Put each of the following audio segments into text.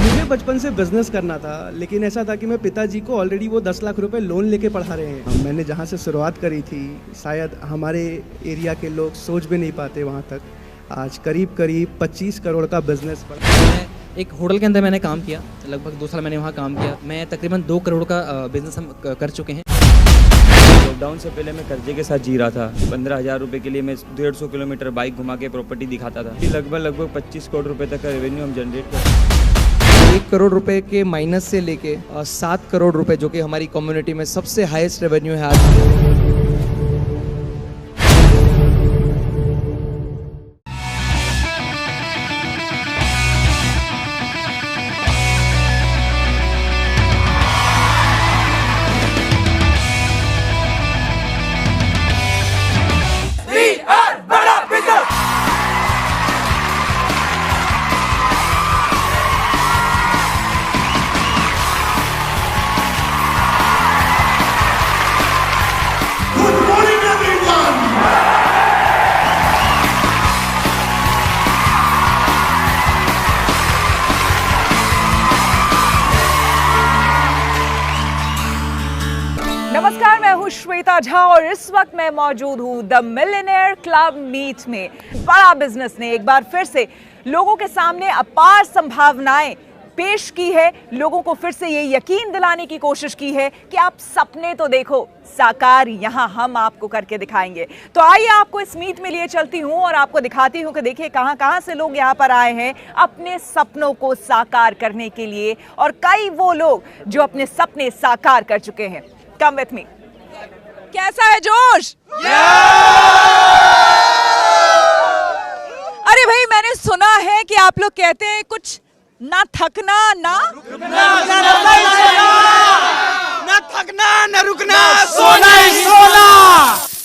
मुझे बचपन से बिजनेस करना था, लेकिन ऐसा था कि मैं पिताजी को ऑलरेडी वो 10 लाख रुपए लोन लेके पढ़ा रहे हैं। मैंने जहाँ से शुरुआत करी थी, शायद हमारे एरिया के लोग सोच भी नहीं पाते वहाँ तक। आज करीब करीब 25 करोड़ का बिजनेस बढ़ा। मैं एक होटल के अंदर मैंने काम किया, लगभग 2 साल मैंने वहाँ काम किया। मैं तकरीबन 2 करोड़ का बिजनेस हम कर चुके हैं। लॉकडाउन से पहले मैं कर्जे के साथ जी रहा था। 15,000 रुपये के लिए मैं 150 किलोमीटर बाइक घुमा के प्रॉपर्टी दिखाता था। लगभग 25 करोड़ रुपए तक का रेवेन्यू हम जनरेट करते। 1 करोड़ रुपए के माइनस से लेके 7 करोड़ रुपए, जो कि हमारी कम्युनिटी में सबसे हाईएस्ट रेवेन्यू है आज। नमस्कार, मैं हूँ श्वेता झा और इस वक्त मैं मौजूद हूँ द मिलियनेयर क्लब मीट में। बड़ा बिजनेस ने एक बार फिर से लोगों के सामने अपार संभावनाएं पेश की है। लोगों को फिर से ये यकीन दिलाने की कोशिश की है कि आप सपने तो देखो, साकार यहाँ हम आपको करके दिखाएंगे। तो आइए आपको इस मीट में लिए चलती हूँ और आपको दिखाती हूँ कि देखिए कहाँ कहाँ से लोग यहाँ पर आए हैं अपने सपनों को साकार करने के लिए, और कई वो लोग जो अपने सपने साकार कर चुके हैं। Come with me. कैसा है जोश? अरे भाई, मैंने सुना है कि आप लोग कहते हैं कुछ ना थकना ना थकना न रुकना, सोना ही सोना।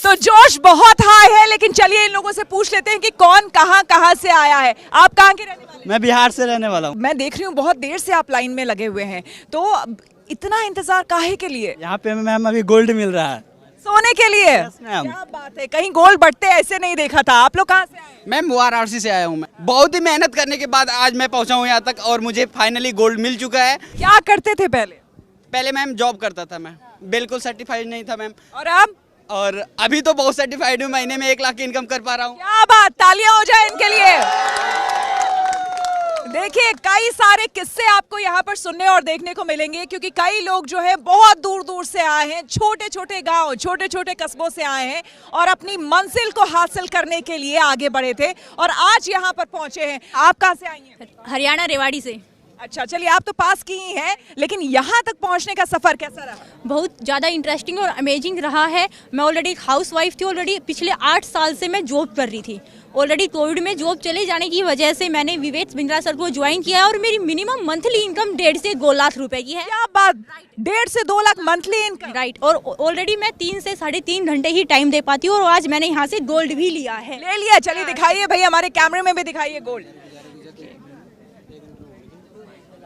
तो जोश बहुत हाई है, लेकिन चलिए इन लोगों से पूछ लेते हैं कि कौन कहाँ से आया है। आप कहाँ के रहने वाले हैं? मैं बिहार से रहने वाला हूँ। मैं देख रही हूँ बहुत देर से आप लाइन में लगे हुए हैं, तो इतना इंतजार काहे के लिए? यहाँ पे मैम अभी गोल्ड मिल रहा है। सोने के लिए? मैम। क्या बात है, कहीं गोल्ड बढ़ते ऐसे नहीं देखा था। आप लोग कहाँ से आए? मैम वाराणसी से आया हूँ। मैं बहुत ही मेहनत करने के बाद आज मैं पहुँचा हूँ यहाँ तक और मुझे फाइनली गोल्ड मिल चुका है। क्या करते थे पहले मैम जॉब करता था, मैं बिल्कुल सर्टिफाइड नहीं था मैम। और अब? और अभी तो बहुत सर्टिफाइड हूँ, महीने में 1 लाख की इनकम कर पा रहा हूँ। क्या बात, तालियां हो जाए इनके लिए। देखिए कई सारे किस्से आपको यहाँ पर सुनने और देखने को मिलेंगे, क्योंकि कई लोग जो है बहुत दूर दूर से आए हैं, छोटे छोटे गांव, छोटे छोटे कस्बों से आए हैं और अपनी मंजिल को हासिल करने के लिए आगे बढ़े थे और आज यहाँ पर पहुंचे हैं। आप कहाँ से आई हैं? हरियाणा रेवाड़ी से। अच्छा, चलिए आप तो पास की ही हैं, लेकिन यहाँ तक पहुँचने का सफर कैसा रहा? बहुत ज़्यादा इंटरेस्टिंग और अमेजिंग रहा है। मैं ऑलरेडी हाउस वाइफ थी, ऑलरेडी पिछले 8 साल से मैं जॉब कर रही थी। ऑलरेडी कोविड में जॉब चले जाने की वजह से मैंने विवेक बिंद्रा सर को ज्वाइन किया और मेरी मिनिमम मंथली इनकम 1.5 से 2 लाख रुपए की है। क्या बात, 1.5 से 2 लाख मंथली इनकम? राइट। और ऑलरेडी मैं 3 से 3.5 घंटे ही टाइम दे पाती हूँ और आज मैंने यहाँ से गोल्ड भी लिया है। ले लिया? चलिए दिखाइए भाई, हमारे कैमरे में भी दिखाइए गोल्ड।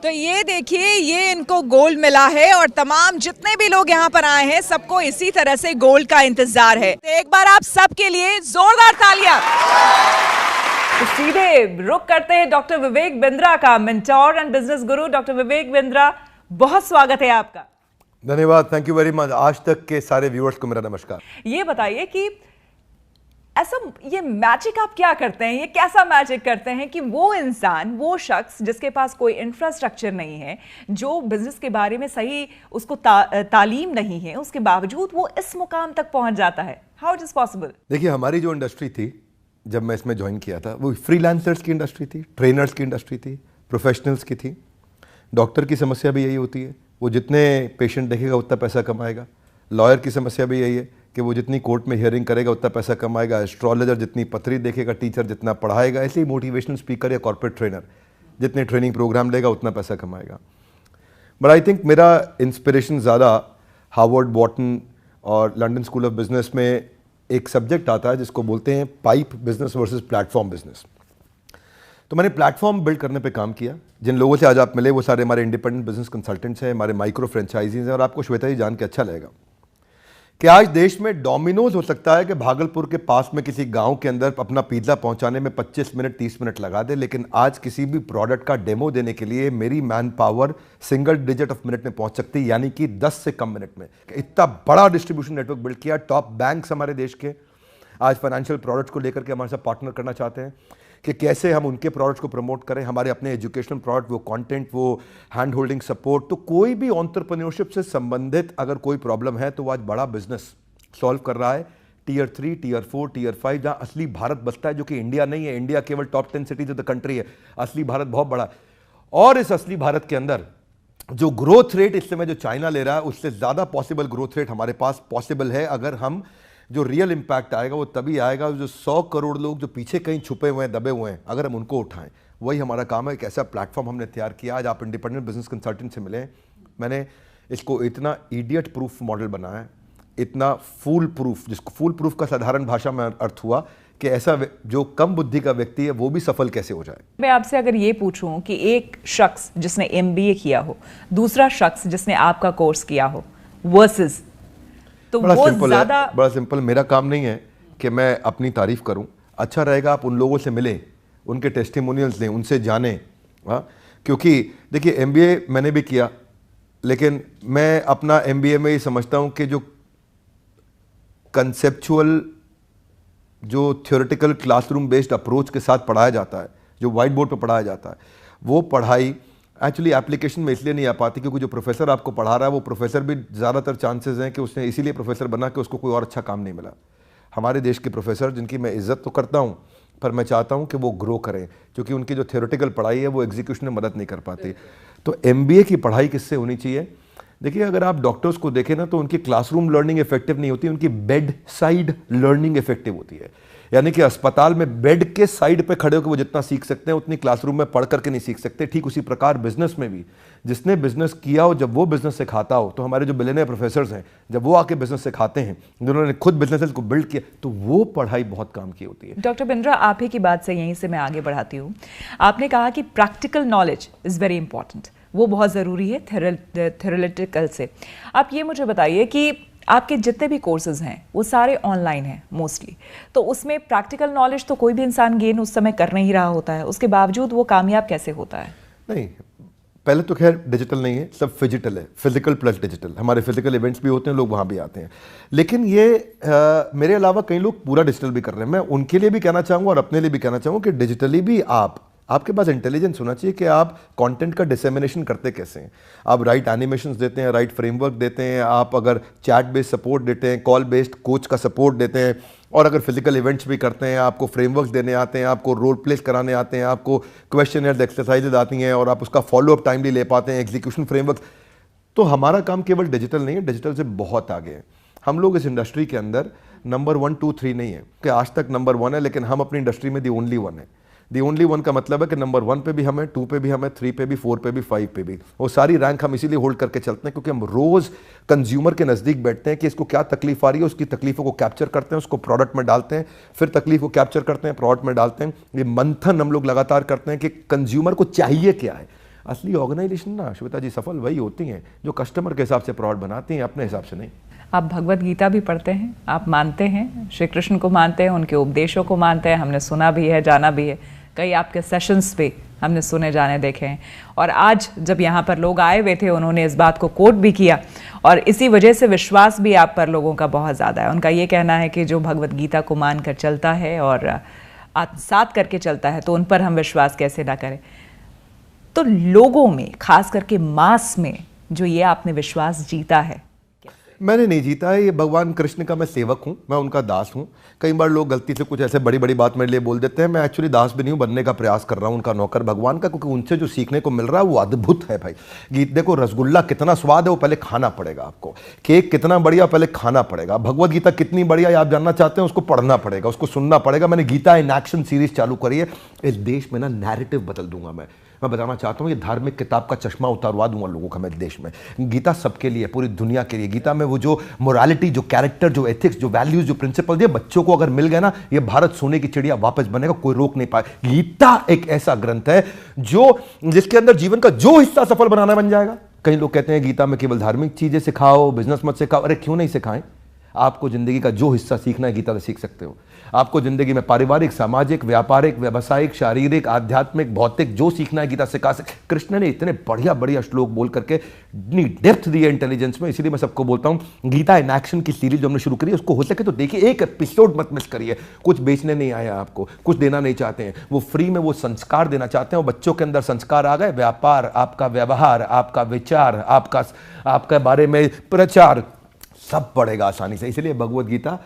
तो ये देखिए, ये इनको गोल्ड मिला है और तमाम जितने भी लोग यहाँ पर आए हैं सबको इसी तरह से गोल्ड का इंतजार है। तो एक बार आप सबके लिए जोरदार तालियां। तो सीधे रुक करते हैं डॉक्टर विवेक बिंद्रा का, mentor and business Guru doctor Vivek Bindra, बहुत स्वागत है आपका। धन्यवाद, थैंक यू वेरी मच। आज तक के सारे व्यूअर्स को मेरा नमस्कार। ये बताइए कि ऐसा ये मैजिक आप क्या करते हैं, ये कैसा मैजिक करते हैं कि वो इंसान, वो शख्स जिसके पास कोई इंफ्रास्ट्रक्चर नहीं है, जो बिजनेस के बारे में सही उसको तालीम नहीं है, उसके बावजूद वो इस मुकाम तक पहुंच जाता है? How it is possible? देखिए, हमारी जो इंडस्ट्री थी जब मैं इसमें ज्वाइन किया था, वो फ्रीलांसर्स की इंडस्ट्री थी, ट्रेनर्स की इंडस्ट्री थी, प्रोफेशनल्स की थी। डॉक्टर की समस्या भी यही होती है, वो जितने पेशेंट देखेगा उतना पैसा कमाएगा। लॉयर की समस्या भी यही है कि वो जितनी कोर्ट में हियरिंग करेगा उतना पैसा कमाएगा। एस्ट्रोलॉजर जितनी पत्री देखेगा, टीचर जितना पढ़ाएगा, ऐसे ही मोटिवेशनल स्पीकर या कॉर्पोरेट ट्रेनर जितने ट्रेनिंग प्रोग्राम लेगा उतना पैसा कमाएगा। बट आई थिंक मेरा इंस्पिरेशन ज़्यादा हार्वर्ड, बॉटन और लंदन स्कूल ऑफ बिजनेस में एक सब्जेक्ट आता है जिसको बोलते हैं pipe business versus platform business. तो मैंने प्लेटफॉर्म बिल्ड करने पे काम किया। जिन लोगों से आज आप मिले वो सारे हमारे इंडिपेंडेंट बिजनेस कंसल्टेंट्स हैं, हमारे माइक्रो फ्रेंचाइजीज हैं। और आपको श्वेता जी जान के अच्छा लगेगा कि आज देश में डोमिनोज हो सकता है कि भागलपुर के पास में किसी गांव के अंदर अपना पिज्ज़ा पहुंचाने में 25 मिनट 30 मिनट लगा दे, लेकिन आज किसी भी प्रोडक्ट का डेमो देने के लिए मेरी man power single digit of minute में पहुंच सकती है, यानी कि 10 से कम मिनट में। इतना बड़ा डिस्ट्रीब्यूशन नेटवर्क बिल्ड किया। टॉप बैंक्स हमारे देश के आज फाइनेंशियल प्रोडक्ट्स को लेकर के हमारे साथ पार्टनर करना चाहते हैं कि कैसे हम उनके प्रोडक्ट्स को प्रमोट करें, हमारे अपने एजुकेशनल प्रोडक्ट, वो कंटेंट, वो हैंड होल्डिंग सपोर्ट। तो कोई भी एंटरप्रेन्योरशिप से संबंधित अगर कोई प्रॉब्लम है तो वो आज बड़ा बिजनेस सॉल्व कर रहा है। टियर 3, टियर 4, टियर 5, जहां असली भारत बसता है, जो कि इंडिया नहीं है। इंडिया केवल top 10 cities of the country है, असली भारत बहुत बड़ा। और इस असली भारत के अंदर जो ग्रोथ रेट इस समय जो चाइना ले रहा है, उससे ज्यादा पॉसिबल ग्रोथ रेट हमारे पास पॉसिबल है। अगर हम जो रियल इंपैक्ट आएगा वो तभी आएगा जो 100 करोड़ लोग जो पीछे कहीं छुपे हुए हैं, दबे हुए हैं, अगर हम उनको उठाएं। वही हमारा काम है। एक ऐसा प्लेटफॉर्म हमने तैयार किया। आज आप इंडिपेंडेंट बिजनेस कंसल्टेंट से मिले, मैंने इसको इतना इडियट प्रूफ मॉडल बनाया है, इतना फूल प्रूफ, जिसको फूल प्रूफ का साधारण भाषा में अर्थ हुआ कि ऐसा जो कम बुद्धि का व्यक्ति है वो भी सफल कैसे हो जाए। मैं आपसे अगर ये पूछूं कि एक शख्स जिसने MBA किया हो, दूसरा शख्स जिसने आपका कोर्स किया हो, वर्सेस, तो वो ज्यादा बड़ा सिंपल। मेरा काम नहीं है कि मैं अपनी तारीफ करूं, अच्छा रहेगा आप उन लोगों से मिलें, उनके टेस्टिमोनियल्स लें, उनसे जानें। क्योंकि देखिए MBA मैंने भी किया, लेकिन मैं अपना MBA में ये समझता हूं कि जो कंसेप्चुअल, जो थ्योरेटिकल क्लासरूम बेस्ड अप्रोच के साथ पढ़ाया जाता है, जो वाइट बोर्ड पर पढ़ाया जाता है, वो पढ़ाई एक्चुअली एप्लीकेशन में इसलिए नहीं आ पाती क्योंकि जो प्रोफेसर आपको पढ़ा रहा है वो प्रोफेसर भी ज़्यादातर चांसेस हैं कि उसने इसीलिए प्रोफेसर बना कि उसको कोई और अच्छा काम नहीं मिला। हमारे देश के प्रोफेसर, जिनकी मैं इज्जत तो करता हूँ, पर मैं चाहता हूँ कि वो ग्रो करें, क्योंकि उनकी जो थ्योरेटिकल पढ़ाई है वो एग्जीक्यूशन में मदद नहीं कर पाती। तो MBA की पढ़ाई किससे होनी चाहिए? देखिए, अगर आप डॉक्टर्स को देखें ना, तो उनकी क्लासरूम लर्निंग इफेक्टिव नहीं होती, उनकी बेड साइड लर्निंग इफेक्टिव होती है। यानी कि अस्पताल में बेड के साइड पे खड़े होकर वो जितना सीख सकते हैं उतनी क्लासरूम में पढ़ करके नहीं सीख सकते। ठीक उसी प्रकार बिजनेस में भी, जिसने बिजनेस किया हो, जब वो बिजनेस सिखाता हो, तो हमारे जो बिलियनियर प्रोफेसर्स हैं, जब वो आके बिजनेस सिखाते हैं, जिन्होंने खुद बिजनेस को बिल्ड किया, तो वो पढ़ाई बहुत काम की होती है। डॉक्टर बिंद्रा, आप ही की बात से यहीं से मैं आगे बढ़ाती हूँ। आपने कहा कि practical knowledge is very important, वो बहुत ज़रूरी है थ्योरेटिकल से। आप ये मुझे बताइए कि आपके जितने भी कोर्सेज हैं वो सारे ऑनलाइन हैं मोस्टली, तो उसमें प्रैक्टिकल नॉलेज तो कोई भी इंसान गेन उस समय कर नहीं रहा होता है, उसके बावजूद वो कामयाब कैसे होता है? नहीं, पहले तो खैर डिजिटल नहीं है, सब फिजिकल है, फिजिकल प्लस डिजिटल। हमारे फिजिकल इवेंट्स भी होते हैं, लोग वहाँ भी आते हैं, लेकिन ये मेरे अलावा कई लोग पूरा डिजिटल भी कर रहे हैं। मैं उनके लिए भी कहना चाहूँगा और अपने लिए भी कहना चाहूँगा कि डिजिटली भी आपके पास इंटेलिजेंस होना चाहिए कि आप कंटेंट का डिसेमिनेशन करते कैसे हैं। आप राइट एनिमेशंस देते हैं, राइट फ्रेमवर्क देते हैं, आप अगर चैट बेस्ड सपोर्ट देते हैं, कॉल बेस्ड कोच का सपोर्ट देते हैं, और अगर फिजिकल इवेंट्स भी करते हैं, आपको फ्रेमवर्क्स देने आते हैं, आपको रोल प्लेस कराने आते हैं, आपको क्वेश्चनर्स, एक्सरसाइजेज आती हैं, और आप उसका फॉलोअप टाइमली ले पाते हैं, एग्जीक्यूशन फ्रेमवर्क, तो हमारा काम केवल डिजिटल नहीं है, डिजिटल से बहुत आगे है। हम लोग इस इंडस्ट्री के अंदर नंबर 1, 2, 3 नहीं है कि आज तक नंबर 1 है, लेकिन हम अपनी इंडस्ट्री में दी ओनली 1 है। दी ओनली 1 का मतलब है कि नंबर 1 पे भी हमें, 2 पे भी हमें, 3 पे भी, 4 पे भी, 5 पे भी। वो सारी रैंक हम इसीलिए होल्ड करके चलते हैं क्योंकि हम रोज कंज्यूमर के नज़दीक बैठते हैं कि इसको क्या तकलीफ आ रही है, उसकी तकलीफों को कैप्चर करते हैं, उसको प्रोडक्ट में डालते हैं, फिर तकलीफ को कैप्चर करते हैं, प्रोडक्ट में डालते हैं। ये मंथन हम लोग लगातार करते हैं कि कंज्यूमर को चाहिए क्या है। असली ऑर्गेनाइजेशन ना श्वेता जी सफल वही होती हैं जो कस्टमर के हिसाब से प्रोडक्ट बनाती हैं, अपने हिसाब से नहीं। आप भगवत गीता भी पढ़ते हैं, आप मानते हैं श्री कृष्ण को, मानते हैं उनके उपदेशों को, मानते हैं, हमने सुना भी है, जाना भी है, कई आपके सेशंस पे हमने सुने जाने देखे हैं। और आज जब यहाँ पर लोग आए हुए थे उन्होंने इस बात को कोट भी किया, और इसी वजह से विश्वास भी आप पर लोगों का बहुत ज़्यादा है। उनका ये कहना है कि जो भगवत गीता को मान कर चलता है और आत्मसात करके चलता है तो उन पर हम विश्वास कैसे ना करें। तो लोगों में, खास करके मास में, जो ये आपने विश्वास जीता है? मैंने नहीं जीता है, ये भगवान कृष्ण का मैं सेवक हूँ, मैं उनका दास हूँ। कई बार लोग गलती से कुछ ऐसे बड़ी बड़ी बात मेरे लिए बोल देते हैं, मैं एक्चुअली दास भी नहीं हूँ, बनने का प्रयास कर रहा हूँ उनका नौकर भगवान का, क्योंकि उनसे जो सीखने को मिल रहा है वो अद्भुत है भाई। गीत देखो, रसगुल्ला कितना स्वाद है वो पहले खाना पड़ेगा आपको, केक कितना बढ़िया पहले खाना पड़ेगा, भगवत गीता कितनी बढ़िया आप जानना चाहते हैं उसको पढ़ना पड़ेगा, उसको सुनना पड़ेगा। मैंने गीता इन एक्शन सीरीज चालू करी है, इस देश में ना नैरेटिव बदल दूंगा मैं बताना चाहता हूँ, ये धार्मिक किताब का चश्मा उतारवा दूंगा लोगों का मैं देश में। गीता सबके लिए, पूरी दुनिया के लिए। गीता में वो जो मोरालिटी, जो कैरेक्टर, जो एथिक्स, जो वैल्यूज, जो प्रिंसिपल ये बच्चों को अगर मिल गए ना, ये भारत सोने की चिड़िया वापस बनेगा, कोई रोक नहीं पाए। गीता एक ऐसा ग्रंथ है जिसके अंदर जीवन का जो हिस्सा सफल बनाना बन जाएगा। कई लोग कहते हैं गीता में केवल धार्मिक चीजें सिखाओ, बिजनेस मत सिखाओ। अरे क्यों नहीं सिखाएं? आपको ज़िंदगी का जो हिस्सा सीखना है गीता से सीख सकते हो। आपको ज़िंदगी में पारिवारिक, सामाजिक, व्यापारिक, व्यावसायिक, शारीरिक, आध्यात्मिक, भौतिक जो सीखना है गीता सिखा सकते। कृष्ण ने इतने बढ़िया बढ़िया श्लोक बोल करके इतनी डेप्थ दी है इंटेलिजेंस में, इसलिए मैं सबको बोलता हूँ गीता इन एक्शन की सीरीज जो हमने शुरू करी है उसको हो सके तो देखिए, एक एपिसोड मत मिस करिए। कुछ बेचने नहीं आया आपको, कुछ देना नहीं चाहते हैं, वो फ्री में वो संस्कार देना चाहते हैं। बच्चों के अंदर संस्कार आ गए, व्यापार, आपका व्यवहार, आपका विचार, आपका बारे में प्रचार सब पड़ेगा आसानी से। इसलिए भगवत गीता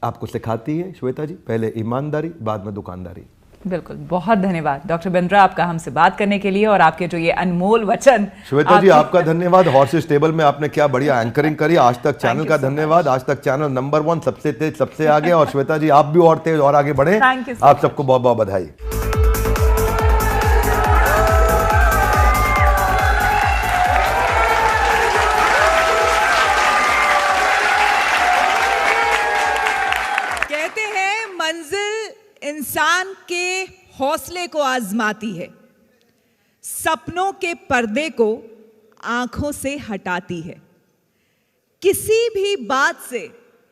आपको सिखाती है श्वेता जी, पहले ईमानदारी, बाद में दुकानदारी। बिल्कुल, बहुत धन्यवाद डॉक्टर बिंद्रा आपका हमसे बात करने के लिए और आपके जो ये अनमोल वचन। श्वेता जी आपका धन्यवाद, हॉर्सेस टेबल में आपने क्या बढ़िया एंकरिंग करी। आज तक चैनल का धन्यवाद, आज तक चैनल नंबर 1 सबसे तेज, सबसे आगे। और श्वेता जी आप भी और तेज और आगे बढ़े। आप सबको बहुत बहुत बधाई। इंसान के हौसले को आजमाती है, सपनों के पर्दे को आंखों से हटाती है। किसी भी बात से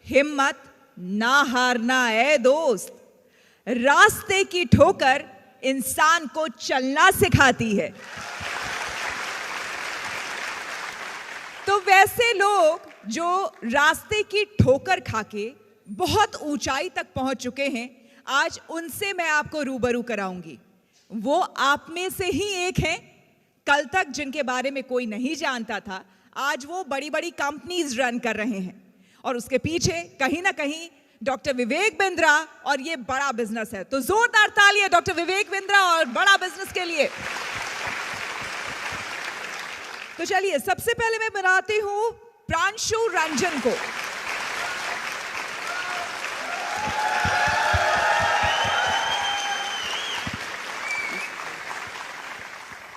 हिम्मत ना हारना है दोस्त, रास्ते की ठोकर इंसान को चलना सिखाती है। तो वैसे लोग जो रास्ते की ठोकर खाके बहुत ऊंचाई तक पहुंच चुके हैं, आज उनसे मैं आपको रूबरू कराऊंगी। वो आप में से ही एक हैं, कल तक जिनके बारे में कोई नहीं जानता था, आज वो बड़ी बड़ी कंपनीज रन कर रहे हैं और उसके पीछे कहीं ना कहीं डॉक्टर विवेक बिंद्रा और ये बड़ा बिजनेस है। तो जोरदार तालियां डॉक्टर विवेक बिंद्रा और बड़ा बिजनेस के लिए। तो चलिए सबसे पहले मैं बुलाती हूं प्रांशु रंजन को।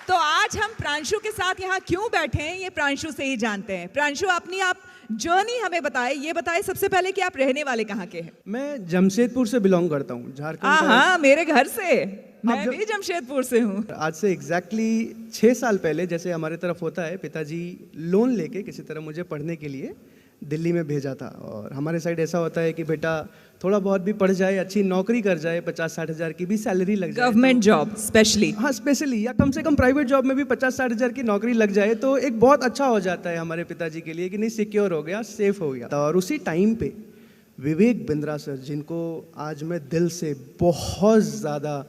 तो आज हम प्रांशु के साथ यहाँ क्यों बैठे हैं, ये प्रांशु से ही जानते हैं। प्रांशु, अपनी आप जर्नी हमें बताएं। ये बताएं सबसे पहले कि आप रहने वाले कहाँ के हैं? मैं जमशेदपुर से बिलोंग करता हूँ, झारखंड। हाँ, मेरे घर से, मैं भी जमशेदपुर से हूँ। आज से एग्जैक्टली 6 साल पहले, जैसे हमारे तरफ होता है, पिताजी लोन लेके किसी तरह मुझे पढ़ने के लिए दिल्ली में भेजा था। और हमारे साइड ऐसा होता है कि बेटा थोड़ा बहुत भी पढ़ जाए, अच्छी नौकरी कर जाए, 50-60 हज़ार की भी सैलरी लग जाए, गवर्नमेंट जॉब स्पेशली, हाँ स्पेशली, या कम से कम प्राइवेट जॉब में भी 50-60 हज़ार की नौकरी लग जाए तो एक बहुत अच्छा हो जाता है हमारे पिताजी के लिए कि नहीं, सिक्योर हो गया, सेफ हो गया। और उसी टाइम पे विवेक बिंद्रा सर, जिनको आज मैं दिल से बहुत ज़्यादा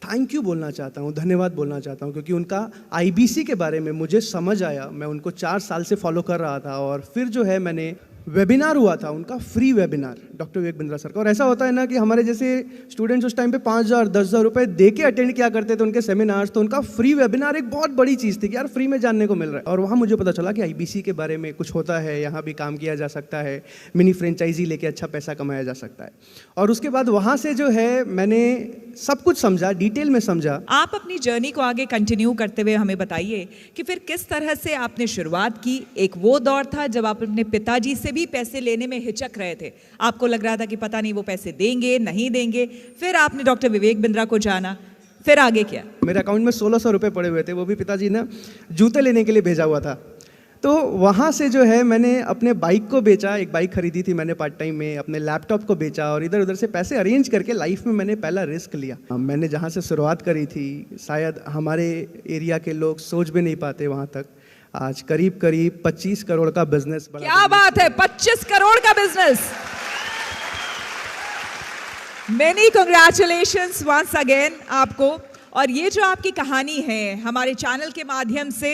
थैंक यू बोलना चाहता हूँ, धन्यवाद बोलना चाहता हूँ, क्योंकि उनका आईबीसी के बारे में मुझे समझ आया। मैं उनको 4 साल से फॉलो कर रहा था और फिर जो है मैंने वेबिनार हुआ था उनका, free webinar doctor Vivek Bindra sir का। और ऐसा होता है ना कि हमारे जैसे स्टूडेंट्स उस टाइम पे 5,000 10,000 रुपए दे के अटेंड किया करते थे उनके सेमिनार्स, तो उनका फ्री वेबिनार एक बहुत बड़ी चीज़ थी कि यार फ्री में जानने को मिल रहा है। और वहाँ मुझे पता चला कि आईबीसी के बारे में कुछ होता है, यहाँ भी काम किया जा सकता है, मिनी फ्रेंचाइजी लेके अच्छा पैसा कमाया जा सकता है। और उसके बाद वहाँ से जो है मैंने सब कुछ समझा, डिटेल में समझा। आप अपनी जर्नी को आगे कंटिन्यू करते हुए हमें बताइए कि फिर किस तरह से आपने शुरुआत की। एक वो दौर था जब आप अपने पिताजी से भी पैसे लेने में हिचक रहे थे, आपको लग रहा था कि पता नहीं वो पैसे देंगे नहीं देंगे, फिर आपने डॉक्टर विवेक बिंद्रा को जाना, फिर आगे क्या? मेरे अकाउंट में 1600 रुपये पड़े हुए थे, वो भी पिताजी ने जूते लेने के लिए भेजा हुआ था। तो वहाँ से जो है मैंने अपने बाइक को बेचा, एक बाइक खरीदी थी मैंने पार्ट टाइम में, अपने लैपटॉप को बेचा और इधर उधर से पैसे अरेंज करके लाइफ में मैंने पहला रिस्क लिया। मैंने जहाँ से शुरुआत करी थी, शायद हमारे एरिया के लोग सोच भी नहीं पाते वहाँ तक। आज करीब करीब 25 करोड़ का बिजनेस। क्या बात है, 25 करोड़ का business. Many congratulations once again आपको। और ये जो आपकी कहानी है हमारे चैनल के माध्यम से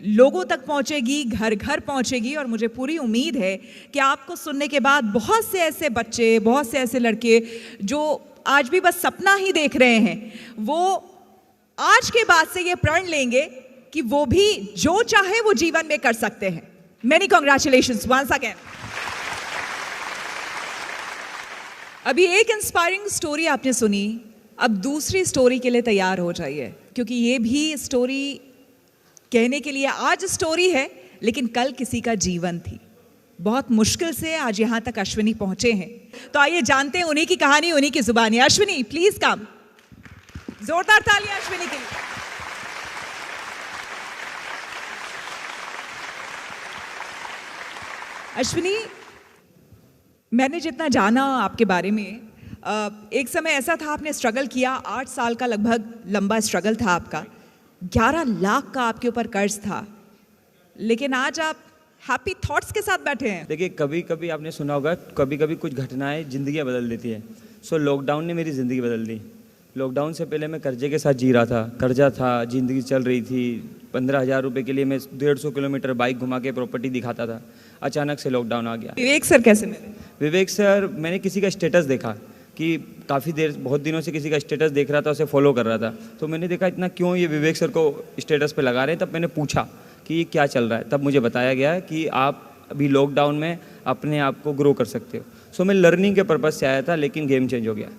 लोगों तक पहुंचेगी, घर घर पहुंचेगी और मुझे पूरी उम्मीद है कि आपको सुनने के बाद बहुत से ऐसे बच्चे, बहुत से ऐसे लड़के जो आज भी बस सपना ही देख रहे हैं, वो आज के बाद से ये प्रण लेंगे कि वो भी जो चाहे वो जीवन में कर सकते हैं। Many congratulations once again. अभी एक इंस्पायरिंग स्टोरी आपने सुनी, अब दूसरी स्टोरी के लिए तैयार हो जाइए, क्योंकि ये भी स्टोरी कहने के लिए आज स्टोरी है लेकिन कल किसी का जीवन थी। बहुत मुश्किल से आज यहां तक अश्विनी पहुंचे हैं, तो आइए जानते हैं उन्हीं की कहानी, उन्हीं की जुबानी। अश्विनी प्लीज कम, जोरदार तालियां अश्विनी के लिए। अश्विनी, मैंने जितना जाना आपके बारे में, एक समय ऐसा था आपने स्ट्रगल किया, 8 साल का लगभग लंबा स्ट्रगल था आपका, 11 लाख का आपके ऊपर कर्ज था, लेकिन आज आप हैप्पी थॉट्स के साथ बैठे हैं। देखिए, कभी कभी आपने सुना होगा, कभी कभी कुछ घटनाएं ज़िंदगियाँ बदल देती है। सो लॉकडाउन ने मेरी ज़िंदगी बदल दी। लॉकडाउन से पहले मैं कर्जे के साथ जी रहा था, कर्जा था, ज़िंदगी चल रही थी। 15,000 रुपये के लिए मैं 150 किलोमीटर बाइक घुमा के प्रॉपर्टी दिखाता था। अचानक से लॉकडाउन आ गया। विवेक सर कैसे मिले? विवेक सर, मैंने किसी का स्टेटस देखा कि काफ़ी देर, बहुत दिनों से किसी का स्टेटस देख रहा था, उसे फॉलो कर रहा था। तो मैंने देखा इतना क्यों ये विवेक सर को स्टेटस पे लगा रहे हैं। तब मैंने पूछा कि ये क्या चल रहा है। तब मुझे बताया गया कि आप अभी लॉकडाउन में अपने आप को ग्रो कर सकते हो। सो मैं लर्निंग के पर्पज़ से आया था, लेकिन गेम चेंज हो गया।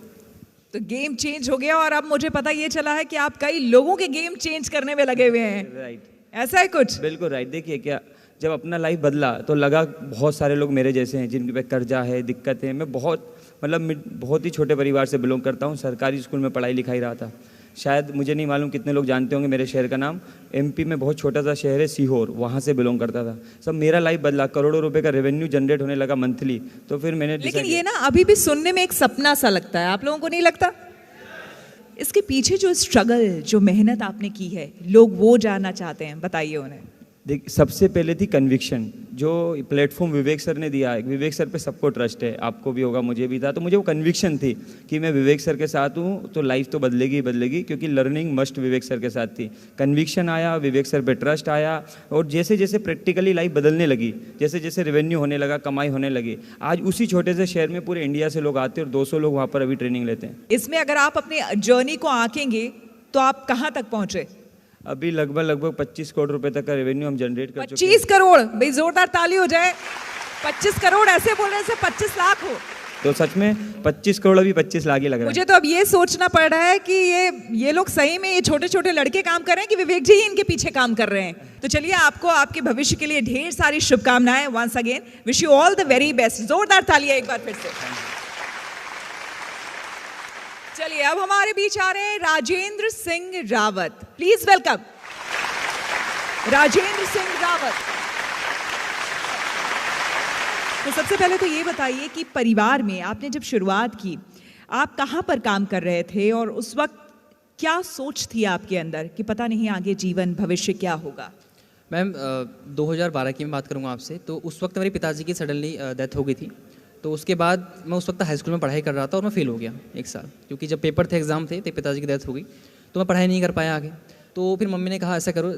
तो गेम चेंज हो गया और अब मुझे पता ये चला है कि आप कई लोगों के गेम चेंज करने में लगे हुए हैं। राइट, ऐसा है कुछ? बिल्कुल राइट। देखिए, क्या जब अपना लाइफ बदला तो लगा बहुत सारे लोग मेरे जैसे हैं जिनके पे कर्जा है, दिक्कत है। मैं बहुत ही छोटे परिवार से बिलोंग करता हूँ। सरकारी स्कूल में पढ़ाई लिखाई रहा था। शायद मुझे नहीं मालूम कितने लोग जानते होंगे मेरे शहर का नाम। एमपी में बहुत छोटा सा शहर है सीहोर, वहाँ से बिलोंग करता था। सब मेरा लाइफ बदला, करोड़ों रुपए का रेवेन्यू जनरेट होने लगा मंथली। तो फिर मैंने लेकिन ये ना अभी भी सुनने में एक सपना सा लगता है, आप लोगों को नहीं लगता? इसके पीछे जो स्ट्रगल, जो मेहनत आपने की है, लोग वो जानना चाहते हैं, बताइए उन्हें। देख, सबसे पहले थी कन्विक्शन। जो प्लेटफॉर्म विवेक सर ने दिया है, विवेक सर पे सबको ट्रस्ट है, आपको भी होगा, मुझे भी था। तो मुझे वो कन्विक्शन थी कि मैं विवेक सर के साथ हूँ तो लाइफ तो बदलेगी ही बदलेगी, क्योंकि लर्निंग मस्ट विवेक सर के साथ थी। कन्विक्शन आया, विवेक सर पे ट्रस्ट आया, और जैसे जैसे प्रैक्टिकली लाइफ बदलने लगी, जैसे जैसे रेवेन्यू होने लगा, कमाई होने लगी, आज उसी छोटे से शहर में पूरे इंडिया से लोग आते हैं और 200 लोग वहाँ पर अभी ट्रेनिंग लेते हैं। इसमें अगर आप अपनी जर्नी को आंकेंगे तो आप कहाँ तक पहुँचे? अभी लगभग 25 करोड़ रुपए तक का रेवेन्यू हम जनरेट कर चुके हैं। 25 करोड़, भाई जोरदार ताली हो जाए। 25 करोड़ ऐसे बोलने से 25 लाख हो तो सच में 25 करोड़ अभी 25 लाख ही लग रहा है। मुझे तो अब ये सोचना पड़ रहा है कि ये लोग सही में, ये छोटे छोटे लड़के काम कर रहे हैं कि विवेक जी ही इनके पीछे काम कर रहे हैं। तो चलिए, आपको आपके भविष्य के लिए ढेर सारी शुभकामनाएं। Once again wish you all the very best. जोरदार तालियां एक बार फिर से। चलिए, अब हमारे बीच आ रहे हैं राजेंद्र सिंह रावत। Please welcome Rajendra Singh Rawat. तो सबसे पहले तो ये बताइए कि परिवार में आपने जब शुरुआत की, आप कहाँ पर काम कर रहे थे और उस वक्त क्या सोच थी आपके अंदर कि पता नहीं आगे जीवन भविष्य क्या होगा? मैम, 2012 की मैं बात करूँगा आपसे। तो उस वक्त मेरे पिताजी की सडनली डेथ हो गई थी। तो उसके बाद मैं उस वक्त हाई स्कूल में पढ़ाई कर रहा था और मैं फेल हो गया 1 साल, क्योंकि जब पेपर थे, एग्ज़ाम थे, तो पिताजी की डेथ हो गई। तो मैं पढ़ाई नहीं कर पाया आगे। तो फिर मम्मी ने कहा ऐसा करो,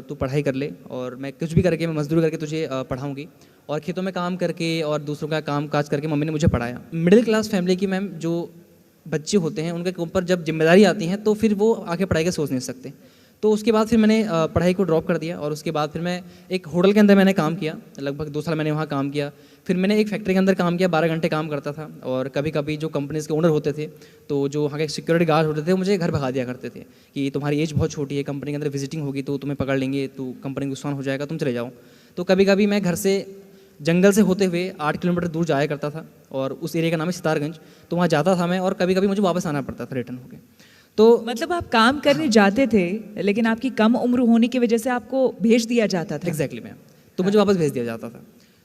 तू पढ़ाई कर ले और मैं कुछ भी करके, मैं मजदूरी करके तुझे पढ़ाऊँगी। और खेतों में काम करके और दूसरों का काम काज करके मम्मी ने मुझे पढ़ाया। मिडिल क्लास फैमिली की मैम जो बच्चे होते हैं, उनके ऊपर जब जिम्मेदारी आती हैं तो फिर वो आगे पढ़ाई का सोच नहीं सकते। तो उसके बाद फिर मैंने पढ़ाई को ड्रॉप कर दिया और उसके बाद फिर मैं एक होटल के अंदर मैंने काम किया। लगभग 2 साल मैंने वहाँ काम किया। फिर मैंने एक फैक्ट्री के अंदर काम किया, 12 घंटे काम करता था। और कभी कभी जो कंपनीज़ के ओनर होते थे, तो जो वहाँ के सिक्योरिटी गार्ड होते थे, वो मुझे घर भगा दिया करते थे कि तुम्हारी एज बहुत छोटी है, कंपनी के अंदर विजिटिंग होगी तो तुम्हें पकड़ लेंगे, तो कंपनी को नुकसान हो जाएगा, तुम चले जाओ। तो कभी कभी मैं घर से जंगल से होते हुए 8 किलोमीटर दूर जाया करता था और उस एरिया का नाम है सितारगंज। तो वहाँ जाता था मैं और कभी कभी मुझे वापस आना पड़ता था रिटर्न होकर। तो मतलब आप काम करने जाते थे, लेकिन आपकी कम उम्र होने की वजह से आपको भेज दिया जाता था? एग्जैक्टली मैम, तो मुझे वापस भेज दिया जाता था।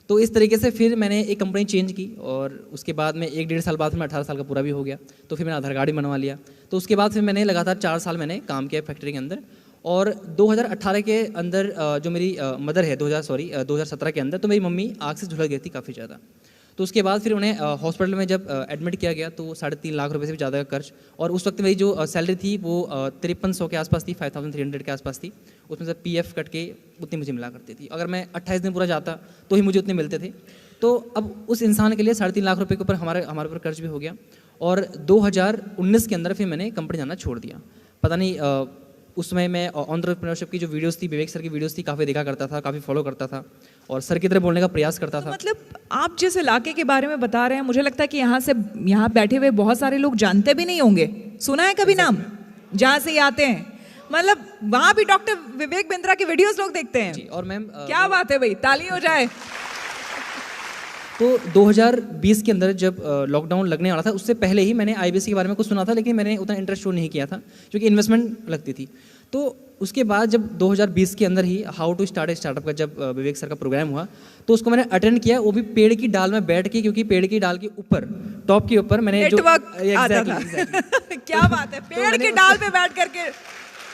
तो इस तरीके से फिर मैंने एक कंपनी चेंज की और उसके बाद में 1-1.5 साल बाद फिर मैं 18 साल का पूरा भी हो गया। तो फिर मैंने आधार कार्ड भी बनवा लिया। तो उसके बाद फिर मैंने लगातार 4 साल मैंने काम किया फैक्ट्री के अंदर। और 2018 के अंदर जो मेरी मदर है, 2017 के अंदर, तो मेरी मम्मी आग से झुलस गई थी काफ़ी ज़्यादा। तो उसके बाद फिर उन्हें हॉस्पिटल में जब एडमिट किया गया तो 3.5 लाख रुपए से भी ज़्यादा का खर्च। और उस वक्त मेरी जो सैलरी थी वो 5300 के आसपास थी, 5300 के आसपास थी। उसमें से PF कट के उतनी मुझे मिला करती थी। अगर मैं 28 दिन पूरा जाता तो ही मुझे उतने मिलते थे। तो अब उस इंसान के लिए 3.5 लाख रुपए के ऊपर हमारे ऊपर कर्ज भी हो गया। और 2019 के अंदर फिर मैंने कंपनी जाना छोड़ दिया। पता नहीं, उस समय मैं एंटरप्रेन्योरशिप की जो वीडियोस थी, विवेक सर की वीडियोस थी, काफ़ी देखा करता था, काफ़ी फॉलो करता था और सर की तरह बोलने का प्रयास करता था। मतलब आप जिस इलाके के बारे में बता रहे हैं, मुझे लगता है कि यहाँ बैठे हुए बहुत सारे लोग जानते भी नहीं होंगे। सुना है कभी नाम जहाँ से ये आते हैं? मतलब वहाँ भी डॉक्टर विवेक बिंद्रा की वीडियोस लोग देखते हैं। जी, और मैम क्या बात है भाई, ताली हो जाए। तो 2020 के अंदर जब लॉकडाउन लगने वाला था, उससे पहले ही मैंने IBC के बारे में कुछ सुना था, लेकिन मैंने उतना इंटरेस्ट शो नहीं किया था क्योंकि इन्वेस्टमेंट लगती थी। तो उसके बाद जब 2020 के अंदर ही how to start a startup का जब विवेक सर का प्रोग्राम हुआ, तो उसको मैंने अटेंड किया, वो भी पेड़ की डाल में बैठ के, क्योंकि पेड़ की डाल के ऊपर, टॉप के ऊपर मैंने जो आता था। क्या बात है, पेड़ की डाल पे बैठ करके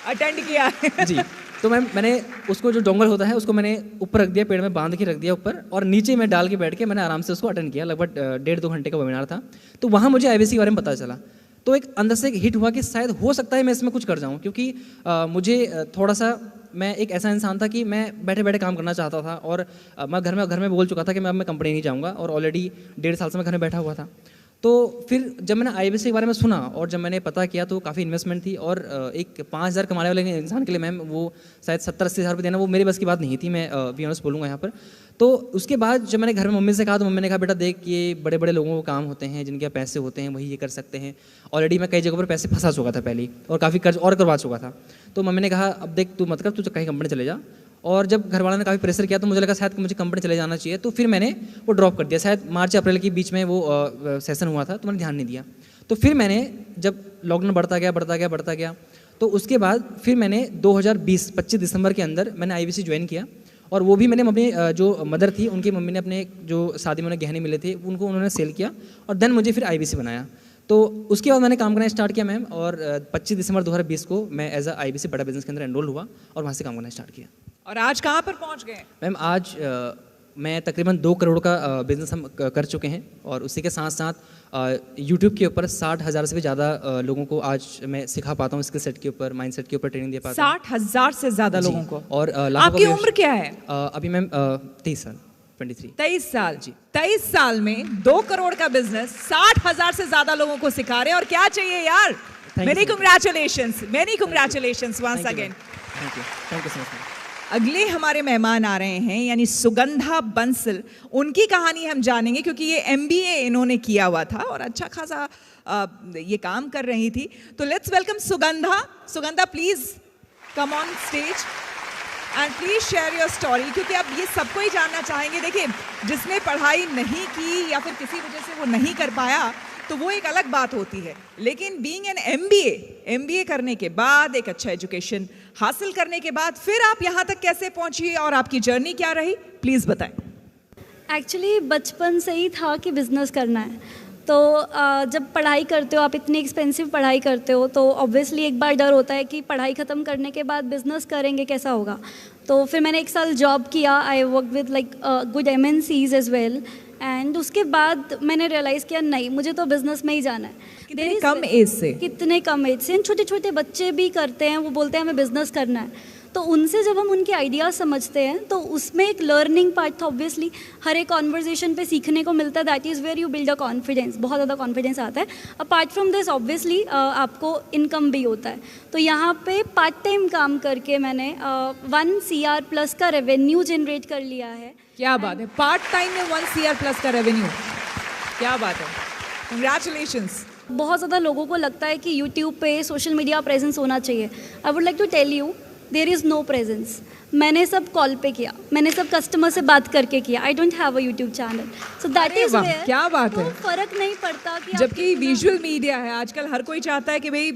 अटेंड किया है। जी, तो मैंने उसको जो डोंगर होता है उसको मैंने ऊपर रख दिया, पेड़ में बांध के रख दिया ऊपर, और नीचे मैं डाल के बैठ के मैंने आराम से उसको अटेंड किया। लगभग 1.5-2 घंटे का वेबिनार था। तो वहाँ मुझे आईबीसी के बारे में पता चला, तो एक अंदर से एक हिट हुआ कि शायद हो सकता है मैं इसमें कुछ कर जाऊँ, क्योंकि मुझे थोड़ा सा, मैं एक ऐसा इंसान था कि मैं बैठे बैठे काम करना चाहता था, और मैं घर में बोल चुका था कि मैं कंपनी नहीं जाऊँगा, और ऑलरेडी 1.5 साल से मैं घर में बैठा हुआ था। तो फिर जब मैंने आईबीसी के बारे में सुना और जब मैंने पता किया, तो काफ़ी इन्वेस्टमेंट थी, और एक 5,000 कमाने वाले इंसान के लिए मैम वो शायद 70-80 हज़ार रुपये देना वो मेरी बस की बात नहीं थी, मैं बी ऑनेस्ट बोलूँगा यहाँ पर। तो उसके बाद जब मैंने घर में मम्मी से कहा, तो मम्मी ने कहा बेटा देख, ये बड़े बड़े लोगों को काम होते हैं, जिनके पैसे होते हैं वही ये कर सकते हैं। ऑलरेडी मैं कई जगहों पर पैसे फंसा चुका था पहले ही, और काफ़ी कर्ज और करवा चुका था। तो मम्मी ने कहा अब देख तू मत कर, तू कहीं कंपनी चले जा। और जब घर वालों ने काफ़ी प्रेशर किया, तो मुझे लगा शायद मुझे कंपनी चले जाना चाहिए, तो फिर मैंने वो ड्रॉप कर दिया। शायद मार्च अप्रैल के बीच में वो सेशन हुआ था, तो मैंने ध्यान नहीं दिया। तो फिर मैंने जब लॉकडाउन बढ़ता गया, तो उसके बाद फिर मैंने 2020 25 दिसंबर के अंदर मैंने आईबीसी ज्वाइन किया, और वो भी मैंने अपनी जो मदर थी उनकी मम्मी ने अपने जो शादी में गहने मिले थे उनको उन्होंने सेल किया, और देन मुझे फिर आईबीसी बनाया। तो उसके बाद मैंने काम करना स्टार्ट किया मैम, और 25 दिसंबर 2020 को मैं एज अ आईबीसी बड़ा बिजनेस के अंदर एनरोल हुआ, और वहाँ से काम करना स्टार्ट किया। और आज कहाँ पर पहुँच गए? मैम आज मैं तकरीबन 2 करोड़ का बिजनेस हम कर चुके हैं, और उसी के साथ साथ यूट्यूब के ऊपर 60,000 से भी ज़्यादा लोगों को आज मैं सिखा पाता हूँ, स्किल सेट के ऊपर, माइंड सेट के ऊपर ट्रेनिंग दे पाता हूँ। 60,000 से ज़्यादा लोगों को। और आपकी उम्र क्या है? अभी मैम 23 साल 23। 23 साल जी। 23 साल में 2 करोड़ का बिजनेस 60,000 से ज्यादा लोगों को सिखा रहे हैं, और क्या चाहिए यार। Many congratulations once again. Thank you so much. अगले हमारे मेहमान आ रहे हैं, यानी सुगंधा बंसल। उनकी कहानी हम जानेंगे, क्योंकि ये MBA इन्होंने किया हुआ था और अच्छा खासा ये काम कर रही थी। तो let's welcome Sugandha. Sugandha please come on stage and please share your story, क्योंकि अब ये सबको ही जानना चाहेंगे। देखिए, जिसने पढ़ाई नहीं की या फिर किसी वजह से वो नहीं कर पाया, तो वो एक अलग बात होती है, लेकिन बीइंग एन MBA करने के बाद, एक अच्छा एजुकेशन हासिल करने के बाद, फिर आप यहाँ तक कैसे पहुँची और आपकी जर्नी क्या रही, प्लीज़ बताएं। एक्चुअली बचपन से ही था कि बिज़नेस करना है। तो जब पढ़ाई करते हो, आप इतनी एक्सपेंसिव पढ़ाई करते हो, तो ऑब्वियसली एक बार डर होता है कि पढ़ाई ख़त्म करने के बाद बिज़नेस करेंगे कैसा होगा। तो फिर मैंने 1 साल जॉब किया। I work with like good MNCs as well, and उसके बाद मैंने रियलाइज़ किया नहीं, मुझे तो बिज़नेस में ही जाना है। कितने कम एज से छोटे छोटे बच्चे भी करते हैं, वो बोलते हैं हमें बिज़नेस करना है। तो उनसे जब हम उनके आइडियाज़ समझते हैं, तो उसमें एक लर्निंग पार्ट था। ऑब्वियसली हर एक कॉन्वर्जेशन पे सीखने को मिलता है। That is where you build a confidence, बहुत ज़्यादा कॉन्फिडेंस आता है। अपार्ट फ्रॉम दिस ऑब्वियसली आपको इनकम भी होता है। तो यहाँ पे पार्ट टाइम काम करके मैंने 1 CR+ का रेवेन्यू जनरेट कर लिया है। क्या बात है, पार्ट टाइम में 1 CR+ का रेवेन्यू, क्या बात है, कंग्रेचुलेशंस। बहुत ज़्यादा लोगों को लगता है कि यूट्यूब पे सोशल मीडिया प्रेजेंस होना चाहिए। I would like to tell you there is no presence. मैंने सब कॉल पे किया, मैंने सब कस्टमर से बात करके किया। I don't have a YouTube channel, so that is where क्या बात है, फर्क नहीं पड़ता कि जबकि विजुअल मीडिया है आजकल, हर कोई चाहता है कि भाई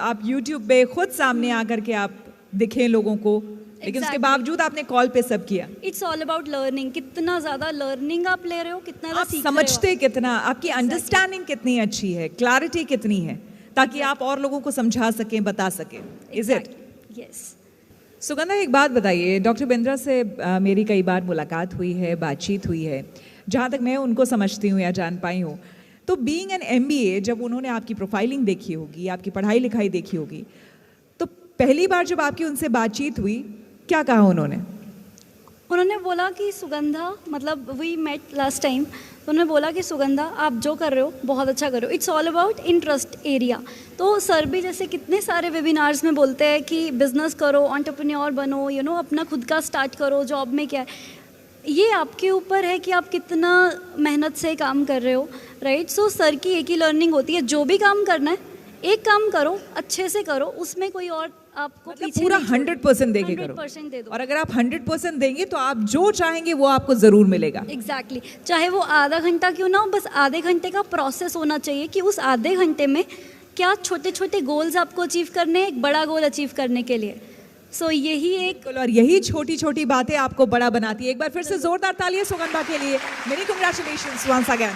आप यूट्यूब पे खुद सामने आकर के आप दिखें लोगों को, लेकिन उसके बावजूद आपने कॉल पे सब किया। It's all about learning. कितना ज़्यादा लर्निंग आप ले रहे हो, कितना आप समझते कितना, आपकी अंडरस्टैंडिंग कितनी अच्छी है, क्लैरिटी कितनी है, ताकि आप और लोगों को समझा सकें, बता सकें। Is it? यस। सुगंधा, एक बात बताइए, डॉक्टर बिंद्रा से मेरी कई बार मुलाकात हुई है, बातचीत हुई है, जहाँ तक मैं उनको समझती हूँ या जान पाई हूँ, तो बीइंग एन MBA, जब उन्होंने आपकी प्रोफाइलिंग देखी होगी, आपकी पढ़ाई लिखाई देखी होगी, तो पहली बार जब आपकी उनसे बातचीत हुई, क्या कहा उन्होंने? उन्होंने बोला कि सुगंधा, मतलब वी मेट लास्ट टाइम, तो उन्होंने बोला कि सुगंधा आप जो कर रहे हो बहुत अच्छा कर रहे हो, it's all about interest area. तो सर भी जैसे कितने सारे वेबिनार्स में बोलते हैं कि बिज़नेस करो, एंटरप्रेन्योर बनो, यू नो, अपना खुद का स्टार्ट करो, जॉब में क्या है, ये आपके ऊपर है कि आप कितना मेहनत से काम कर रहे हो, राइट। सो सर की एक ही लर्निंग होती है, जो भी काम करना है एक काम करो, अच्छे से करो, उसमें कोई और आपको मतलब पूरा 100% देके करो। 100% दे दो। और अगर आप 100% देंगे तो आप जो चाहेंगे वो आपको ज़रूर मिलेगा। एग्जैक्टली चाहे वो आधा घंटा क्यों ना हो, बस आधे घंटे का प्रोसेस होना चाहिए कि उस आधे घंटे में क्या छोटे छोटे गोल्स आपको अचीव करने हैं एक बड़ा गोल अचीव करने के लिए। सो यही एक और यही छोटी छोटी बातें आपको बड़ा बनाती है। एक बार फिर से जोरदार तालियां सुगंधा के लिए। Many congratulations once again.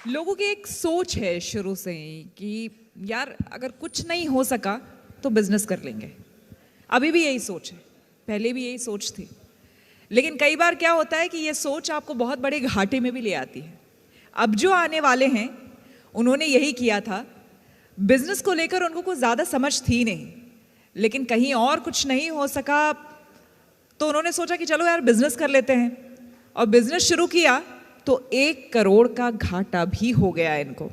लोगों की एक सोच है शुरू से ही कि यार अगर कुछ नहीं हो सका तो बिजनेस कर लेंगे। अभी भी यही सोच है, पहले भी यही सोच थी, लेकिन कई बार क्या होता है कि ये सोच आपको बहुत बड़े घाटे में भी ले आती है। अब जो आने वाले हैं उन्होंने यही किया था। बिजनेस को लेकर उनको कुछ ज़्यादा समझ थी नहीं, लेकिन कहीं और कुछ नहीं हो सका तो उन्होंने सोचा कि चलो यार बिजनेस कर लेते हैं, और बिजनेस शुरू किया तो 1 करोड़ का घाटा भी हो गया इनको।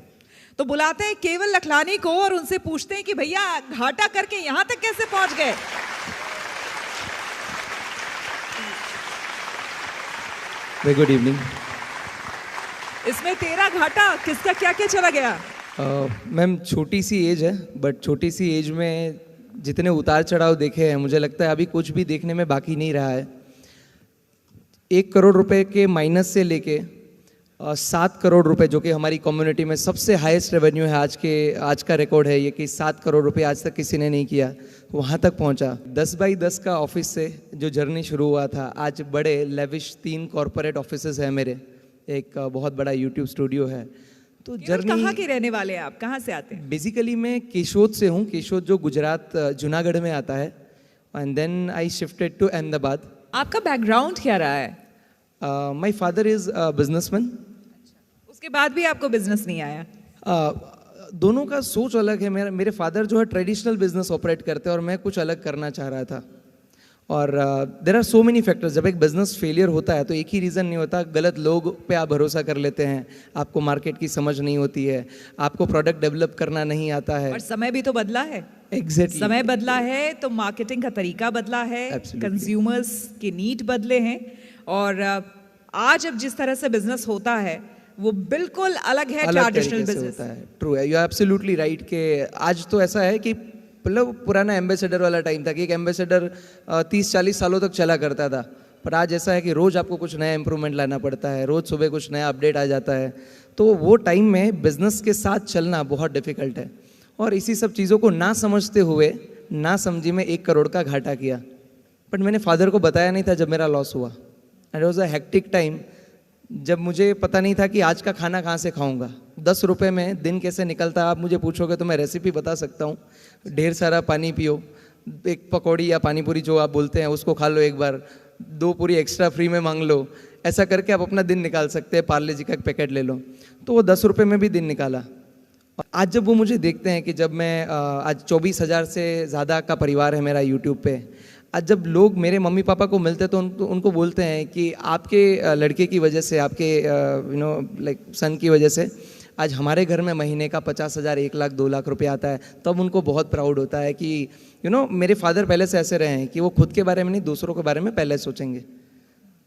तो बुलाते हैं केवल लखलानी को और उनसे पूछते हैं कि भैया घाटा करके यहां तक कैसे पहुंच गए। Very good evening. इसमें तेरा घाटा किसका क्या क्या चला गया? मैम छोटी सी एज है, बट छोटी सी एज में जितने उतार चढ़ाव देखे हैं मुझे लगता है अभी कुछ भी देखने में बाकी नहीं रहा है। 1 करोड़ रुपए के माइनस से लेके 7 करोड़ रुपए, जो कि हमारी कम्युनिटी में सबसे हाईएस्ट रेवेन्यू है, आज का रिकॉर्ड है ये कि 7 करोड़ रुपए आज तक किसी ने नहीं किया, वहाँ तक पहुँचा। 10 बाई 10 का ऑफिस से जो जर्नी शुरू हुआ था, आज बड़े लेविश 3 कॉरपोरेट ऑफिसेज हैं मेरे, एक बहुत बड़ा यूट्यूब स्टूडियो है। तो जर्नी कहाँ के रहने वाले हैं आप, कहाँ से आते हैं? बेसिकली मैं केशोद से हूँ, केशोद जो गुजरात जूनागढ़ में आता है, and then I shifted to Ahmedabad. आपका बैकग्राउंड क्या रहा है? My father is businessman. उसके बाद भी आपको बिजनेस नहीं आया? दोनों का सोच अलग है। मेरे फादर जो है ट्रेडिशनल बिजनेस ऑपरेट करते हैं और मैं कुछ अलग करना चाह रहा था। और there are so many factors. जब एक बिजनेस फेलियर होता है तो एक ही रीज़न नहीं होता, गलत लोग पे आप भरोसा कर लेते हैं, आपको मार्केट की समझ नहीं होती है, आपको प्रोडक्ट डेवलप करना नहीं आता है। और समय भी तो बदला है। एग्जैक्टली समय बदला है तो मार्केटिंग का तरीका बदला है, कंज्यूमर्स के नीड बदले हैं, और आज अब जिस तरह से बिजनेस होता है वो बिल्कुल अलग है ट्रेडिशनल बिजनेस। ट्रू है, यू आर एब्सोल्युटली राइट कि आज तो ऐसा है कि मतलब पुराना एम्बेसडर वाला टाइम था कि एक एम्बेसडर 30-40 सालों तक चला करता था, पर आज ऐसा है कि रोज़ आपको कुछ नया इंप्रूवमेंट लाना पड़ता है, रोज़ सुबह कुछ नया अपडेट आ जाता है। तो वो टाइम में बिजनेस के साथ चलना बहुत डिफिकल्ट है, और इसी सब चीज़ों को ना समझते हुए ना समझी में 1 करोड़ का घाटा किया। बट मैंने फादर को बताया नहीं था जब मेरा लॉस हुआ। And it was a hectic time, जब मुझे पता नहीं था कि आज का खाना कहाँ से खाऊंगा। 10 रुपए में दिन कैसे निकलता है आप मुझे पूछोगे तो मैं रेसिपी बता सकता हूँ। ढेर सारा पानी पियो, एक पकौड़ी या पानी पूरी जो आप बोलते हैं उसको खा लो, एक बार 2 पूरी एक्स्ट्रा फ्री में मांग लो, ऐसा करके आप अपना दिन निकाल सकते हैं। पार्ले जी का एक पैकेट ले लो, तो वो 10 रुपये में भी दिन निकाला। आज जब वो मुझे देखते हैं कि जब मैं आज 24,000 से ज़्यादा का परिवार है मेरा यूट्यूब पे, आज जब लोग मेरे मम्मी पापा को मिलते हैं तो उनको बोलते हैं कि आपके लड़के की वजह से, आपके लाइक सन की वजह से आज हमारे घर में महीने का 50,000, 1 लाख, 2 लाख रुपए आता है, तब उनको बहुत प्राउड होता है कि मेरे फादर पहले से ऐसे रहे हैं कि वो खुद के बारे में नहीं दूसरों के बारे में पहले सोचेंगे।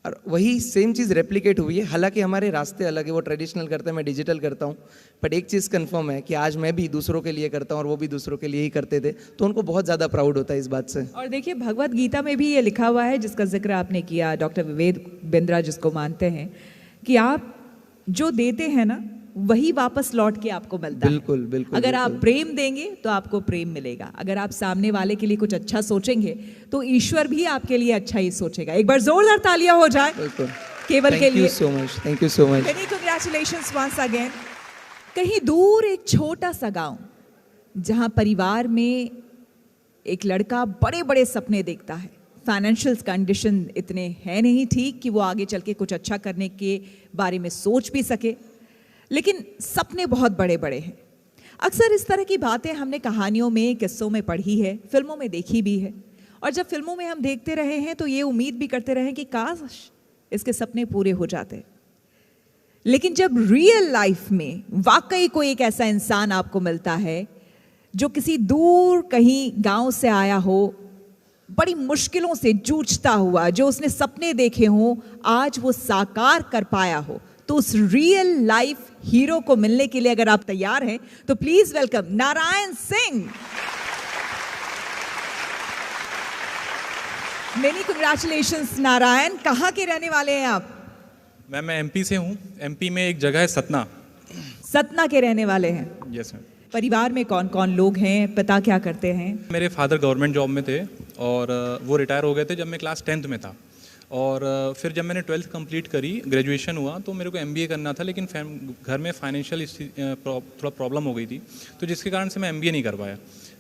और वही सेम चीज़ रेप्लिकेट हुई है। हालांकि हमारे रास्ते अलग है, वो ट्रेडिशनल करते हैं, मैं डिजिटल करता हूँ, बट एक चीज़ कंफर्म है कि आज मैं भी दूसरों के लिए करता हूँ और वो भी दूसरों के लिए ही करते थे, तो उनको बहुत ज़्यादा प्राउड होता है इस बात से। और देखिए भगवत गीता में भी ये लिखा हुआ है, जिसका जिक्र आपने किया, डॉक्टर विवेक बिंद्रा जिसको मानते हैं, कि आप जो देते हैं ना वही वापस लौट के आपको मिलता है। बिल्कुल बिल्कुल। अगर आप प्रेम देंगे तो आपको प्रेम मिलेगा, अगर आप सामने वाले के लिए कुछ अच्छा सोचेंगे तो ईश्वर भी आपके लिए अच्छा ही सोचेगा। एक बार जोरदार तालियां हो जाए केवल के लिए। Thank you so much. Many congratulations once again. कहीं दूर एक छोटा सा गांव, जहां परिवार में एक लड़का बड़े बड़े सपने देखता है, फाइनेंशियल कंडीशन इतने हैं नहीं ठीक कि वो आगे चल के कुछ अच्छा करने के बारे में सोच भी सके, लेकिन सपने बहुत बड़े बड़े हैं। अक्सर इस तरह की बातें हमने कहानियों में, किस्सों में पढ़ी है, फिल्मों में देखी भी है, और जब फिल्मों में हम देखते रहे हैं तो ये उम्मीद भी करते रहे कि काश इसके सपने पूरे हो जाते। लेकिन जब रियल लाइफ में वाकई कोई एक ऐसा इंसान आपको मिलता है जो किसी दूर कहीं गांव से आया हो, बड़ी मुश्किलों से जूझता हुआ, जो उसने सपने देखे हों आज वो साकार कर पाया हो, तो उस रियल लाइफ हीरो को मिलने के लिए अगर आप तैयार हैं तो please welcome Narayan Singh. Many congratulations Narayan. कहाँ के रहने वाले हैं आप? मैं एमपी से हूँ। एमपी में एक जगह है सतना। सतना के रहने वाले हैं। Yes ma'am. परिवार में कौन कौन लोग हैं, पिता क्या करते हैं? मेरे फादर गवर्नमेंट जॉब में थे और वो रिटायर हो गए थे जब मैं क्लास 10th में था। और फिर जब मैंने 12th कंप्लीट करी, ग्रेजुएशन हुआ, तो मेरे को MBA करना था, लेकिन घर में फाइनेंशियल थोड़ा प्रॉब्लम हो गई थी, तो जिसके कारण से मैं MBA नहीं कर पाया।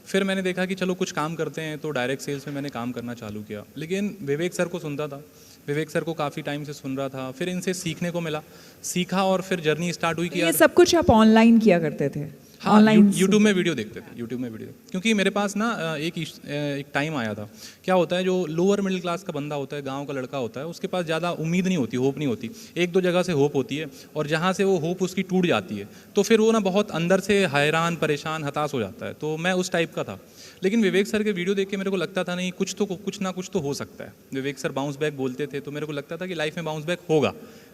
फिर मैंने देखा कि चलो कुछ काम करते हैं, तो डायरेक्ट सेल्स में मैंने काम करना चालू किया। लेकिन विवेक सर को सुनता था, विवेक सर को काफ़ी टाइम से सुन रहा था, फिर इनसे सीखने को मिला, सीखा और फिर जर्नी स्टार्ट हुई कि ये सब कुछ आप ऑनलाइन किया करते थे? हाँ, ऑनलाइन यूट्यूब में वीडियो देखते थे, यूट्यूब में वीडियो, क्योंकि मेरे पास ना एक टाइम आया था। क्या होता है, जो लोअर मिडिल क्लास का बंदा होता है, गांव का लड़का होता है, उसके पास ज़्यादा उम्मीद नहीं होती, होप नहीं होती। एक दो जगह से होप होती है और जहाँ से वो होप उसकी टूट जाती है, तो फिर वो ना बहुत अंदर से हैरान, परेशान, हताश हो जाता है। तो मैं उस टाइप का था। लेकिन विवेक सर के वीडियो देख के मेरे को लगता था नहीं, कुछ ना कुछ तो हो सकता है। विवेक सर बाउंस बैक बोलते थे, तो मेरे को लगता था कि लाइफ में बाउंस बैक होगा,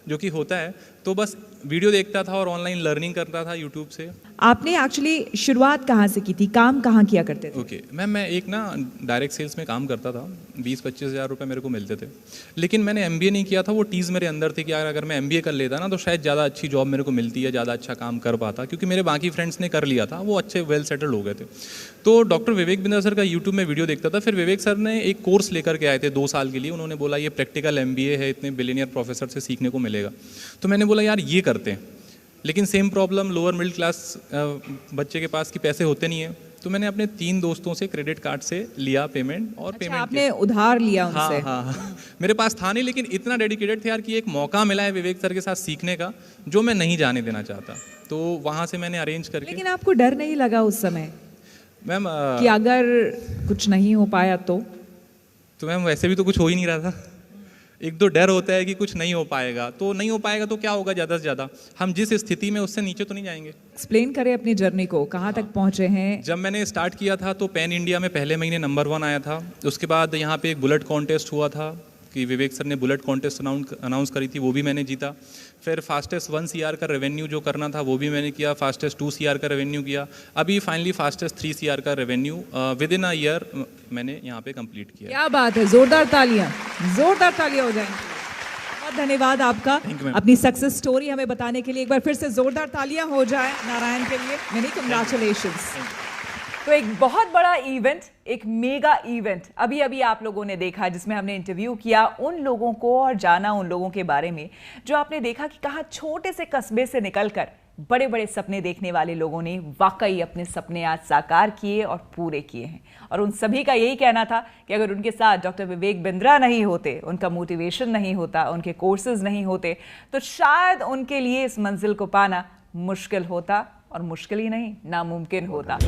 जो कि होता है। तो बस वीडियो देखता था और ऑनलाइन लर्निंग करता था यूट्यूब से। आपने एक्चुअली शुरुआत कहाँ से की थी, काम कहाँ किया करते थे? ओके मैम, मैं एक ना डायरेक्ट सेल्स में काम करता था, 20-25 हज़ार रुपये मेरे को मिलते थे। लेकिन मैंने MBA नहीं किया था। वो टीज़ मेरे अंदर थी कि अगर मैं MBA कर लेता ना, तो शायद ज़्यादा अच्छी जॉब मेरे को मिलती है, ज़्यादा अच्छा काम कर पाता, क्योंकि मेरे बाकी फ्रेंड्स ने कर लिया था, वो अच्छे वेल सेटल्ड हो गए थे। तो डॉक्टर विवेक बिंद्रा सर का यूट्यूब में वीडियो देखता था। फिर विवेक सर ने एक कोर्स लेकर के आए थे 2 साल के लिए। उन्होंने बोला ये प्रैक्टिकल MBA है, इतने बिलियनियर प्रोफेसर से सीखने को मिलेगा। तो मैंने बोला यार ये करते हैं, लेकिन same problem lower middle class बच्चे के पास कि पैसे होते नहीं है। तो मैंने अपने 3 दोस्तों से क्रेडिट कार्ड से लिया पेमेंट और पेमेंट आपने उधार लिया उनसे? हाँ, मेरे पास था नहीं, लेकिन इतना डेडिकेटेड थे यार कि एक मौका मिला है विवेक सर के साथ सीखने का, जो मैं नहीं जाने देना चाहता। तो वहाँ से मैंने अरेंज करके। लेकिन आपको डर नहीं लगा उस समय मैम कि अगर कुछ नहीं हो पाया तो मैम वैसे भी तो कुछ हो ही नहीं रहा था। एक तो डर होता है कि कुछ नहीं हो पाएगा, तो नहीं हो पाएगा तो क्या होगा, ज़्यादा से ज़्यादा हम जिस स्थिति में उससे नीचे तो नहीं जाएंगे। एक्सप्लेन करें अपनी जर्नी को, कहाँ तक पहुँचे हैं? जब मैंने स्टार्ट किया था तो पैन इंडिया में पहले महीने नंबर 1 आया था। उसके बाद यहाँ पे एक बुलेट कॉन्टेस्ट हुआ था कि विवेक सर ने बुलेट कॉन्टेस्ट अनाउंस करी थी, वो भी मैंने जीता। फिर फास्टेस्ट 1 CR का रेवेन्यू जो करना था वो भी मैंने किया, फास्टेस्ट 2 CR का रेवेन्यू किया, अभी फाइनली फास्टेस्ट 3 CR का revenue with in a year मैंने यहाँ पे कंप्लीट किया। क्या बात है, जोरदार तालियां हो जाएंगी। बहुत धन्यवाद आपका अपनी सक्सेस स्टोरी हमें बताने के लिए। एक बार फिर से जोरदार तालियां हो जाए नारायण के लिए। Many congratulations. तो एक बहुत बड़ा इवेंट, एक मेगा इवेंट अभी अभी आप लोगों ने देखा, जिसमें हमने इंटरव्यू किया उन लोगों को और जाना उन लोगों के बारे में जो आपने देखा कि कहाँ छोटे से कस्बे से निकलकर बड़े बड़े सपने देखने वाले लोगों ने वाकई अपने सपने आज साकार किए और पूरे किए हैं। और उन सभी का यही कहना था कि अगर उनके साथ डॉक्टर विवेक बिंद्रा नहीं होते, उनका मोटिवेशन नहीं होता, उनके कोर्सेज नहीं होते, तो शायद उनके लिए इस मंजिल को पाना मुश्किल होता, और मुश्किल ही नहीं, नामुमकिन होता।